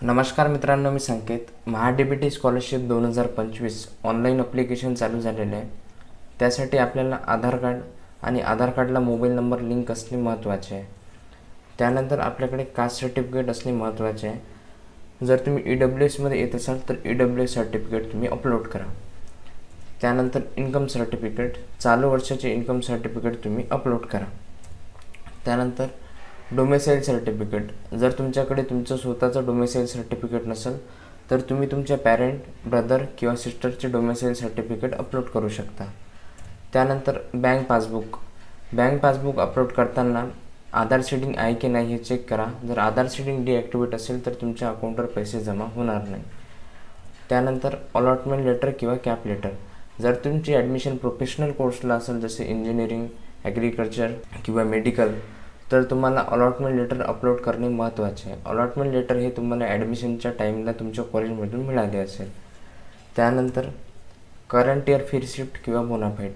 नमस्कार मित्रांनो, मी संकेत. MahaDBT scholarship 2025 online application चालू झालेलं आहे. त्यासाठी आपल्याला आधार कार्ड आणि आधार कार्डला मोबाईल नंबर लिंक असणे महत्त्वाचे आहे. त्यानंतर आपल्याकडे कास्ट सर्टिफिकेट असणे महत्त्वाचे आहे. जर तुम्ही EWSमध्ये येत असाल तर EWS सर्टिफिकेट तुम्ही अपलोड करा. त्यानंतर इन्कम सर्टिफिकेट, चालू वर्षाचे इन्कम सर्टिफिकेट तुम्ही अपलोड करा. त्यानंतर डोमेसाईल सर्टिफिकेट, जर तुमच्याकडे तुमचं स्वतःचं डोमेसाईल सर्टिफिकेट नसेल तर तुम्ही तुमच्या पॅरेंट, ब्रदर किंवा सिस्टरचे डोमेसाईल सर्टिफिकेट अपलोड करू शकता. त्यानंतर बँक पासबुक अपलोड करताना आधार सीडिंग आहे की नाही हे चेक करा. जर आधार सीडिंग डिॲक्टिवेट असेल तर तुमच्या अकाउंटवर पैसे जमा होणार नाही. त्यानंतर अलॉटमेंट लेटर किंवा कॅप लेटर, जर तुमची ॲडमिशन प्रोफेशनल कोर्सला असेल जसे इंजिनिअरिंग, ॲग्रिकल्चर किंवा मेडिकल तर तुम्हाला अलॉटमेंट लेटर अपलोड करणे महत्त्वाचे आहे. अलॉटमेंट लेटर हे तुम्हाला ॲडमिशनच्या टाईमला तुमच्या कॉलेजमधून मिळाले असेल. त्यानंतर करंट इयर फी रिसिप्ट किंवा बोनाफाईड,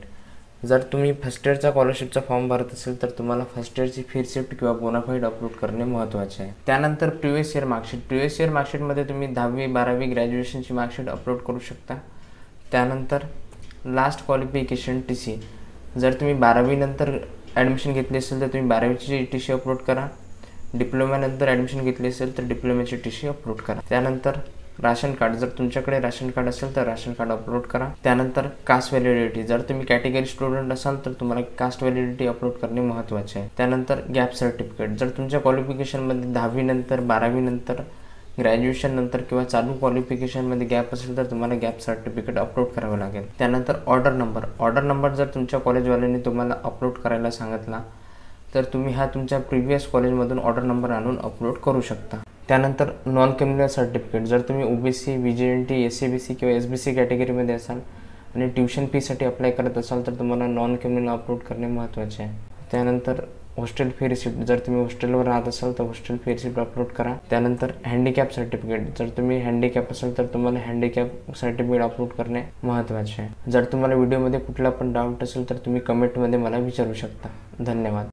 जर तुम्ही फर्स्ट इयरचा स्कॉलरशिपचा फॉर्म भरत असेल तर तुम्हाला फर्स्ट इयरची फी रिसिप्ट किंवा बोनाफाईड अपलोड करणे महत्त्वाचे आहे. त्यानंतर प्रिवियस इयर मार्कशीटमध्ये तुम्ही 10वी 12वी ग्रॅज्युएशनची मार्कशीट अपलोड करू शकता. त्यानंतर लास्ट क्वालिफिकेशन TC, जर तुम्ही 12वी नंतर ॲडमिशन घेतली असेल तर तुम्ही 12वीची TC अपलोड करा. डिप्लोम्यानंतर ॲडमिशन घेतली असेल तर डिप्लोम्याची TC अपलोड करा. त्यानंतर राशन कार्ड, जर तुमच्याकडे राशन कार्ड असेल तर राशन कार्ड अपलोड करा. त्यानंतर कास्ट व्हॅलिडिटी, जर तुम्ही कॅटेगरी स्टुडंट असाल तर तुम्हाला कास्ट व्हॅलिडिटी अपलोड करणे महत्त्वाचे आहे. त्यानंतर गॅप सर्टिफिकेट, जर तुमच्या क्वालिफिकेशनमध्ये 10वी नंतर 12वी नंतर ग्रॅज्युएशन नंतर किंवा चालू क्वालिफिकेशनमध्ये गॅप असेल तर तुम्हाला गॅप सर्टिफिकेट अपलोड करावं लागेल. त्यानंतर ऑर्डर नंबर जर तुमच्या कॉलेजवाल्यांनी तुम्हाला अपलोड करायला सांगितला तर तुम्ही हा तुमच्या प्रिव्हियस कॉलेजमधून ऑर्डर नंबर आणून अपलोड करू शकता. त्यानंतर नॉन क्रिमिनल सर्टिफिकेट, जर तुम्ही OBC, VGNT, SCBC किंवा SBC कॅटेगरीमध्ये असाल आणि ट्युशन फीसाठी अप्लाय करत असाल तर तुम्हाला नॉन क्रिमिनल अपलोड करणे महत्त्वाचे आहे. त्यानंतर हॉस्टेल फी रिसिप्ट, जर तुम्ही हॉस्टेलवर राहत असाल तर हॉस्टेल फी रिसिप्ट अपलोड करा. त्यानंतर हँडिकॅप सर्टिफिकेट, जर तुम्ही हँडिकॅप असाल तर तुम्हाला हँडिकॅप सर्टिफिकेट अपलोड करणे महत्त्वाचे आहे. जर तुम्हाला व्हिडिओमध्ये कुठला पण डाऊट असेल तर तुम्ही कमेंटमध्ये मला विचारू शकता. धन्यवाद.